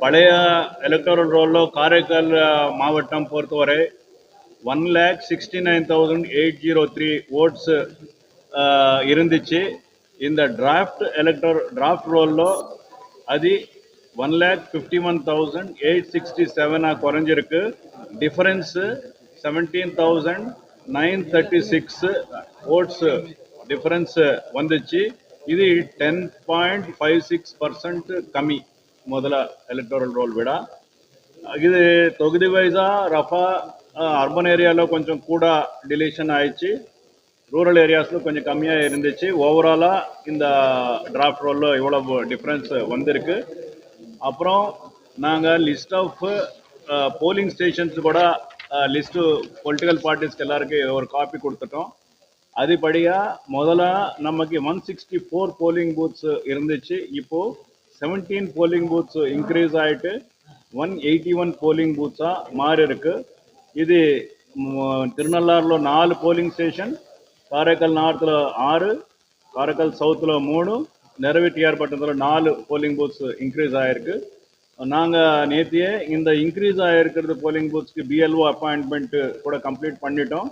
பழைய எலக்டோரல் ரோலில் காரைக்கால் மாவட்டம் பொறுத்தவரை 1,69,803 ஓட்ஸ் இருந்துச்சு. இந்த டிராஃப்ட் ரோலில் அது 1,51,867 குறைஞ்சிருக்கு. டிஃபரன்ஸு 17,936 ஓட்ஸ் டிஃபரன்ஸ் வந்துச்சு. இது 10.56% கம்மி முதல்ல எலக்டோரல் ரோல் விட. இது தொகுதி வைஸா ரஃபா அர்பன் ஏரியாவில் கொஞ்சம் கூட டிலேஷன் ஆயிடுச்சு, ரூரல் ஏரியாஸில் கொஞ்சம் கம்மியாக இருந்துச்சு. ஓவராலாக இந்த டிராஃப்ட் ரோலில் இவ்வளவு டிஃப்ரென்ஸ் வந்திருக்கு. அப்புறம் நாங்கள் லிஸ்ட் ஆஃப் போலிங் ஸ்டேஷன்ஸ் கூட லிஸ்ட்டு பொலிட்டிக்கல் பார்ட்டிஸ்க்கு எல்லாருக்கும் ஒரு காப்பி கொடுத்துட்டோம். அதுபடியாக முதல்ல நமக்கு 164 போலிங் பூத்ஸ் இருந்துச்சு. இப்போது 17 போலிங் பூத்ஸ் இன்க்ரீஸ் ஆகிட்டு 181 போலிங் பூத்ஸாக மாறி இருக்கு. இது திருநள்ளாறில் 4 போலிங் ஸ்டேஷன், காரைக்கால் நார்த்தில் 6, காரைக்கால் சவுத்தில் 3, நிறவெட்டியார் பட்டணத்தில் 4 போலிங் பூத்ஸ் இன்க்ரீஸ் ஆகிருக்கு. நாங்கள் நேற்றையே இந்த இன்க்ரீஸ் ஆகிருக்கிறது போலிங் பூத்ஸ்க்கு பிஎல்ஓ அப்பாயின்மெண்ட்டு கூட கம்ப்ளீட் பண்ணிட்டோம்.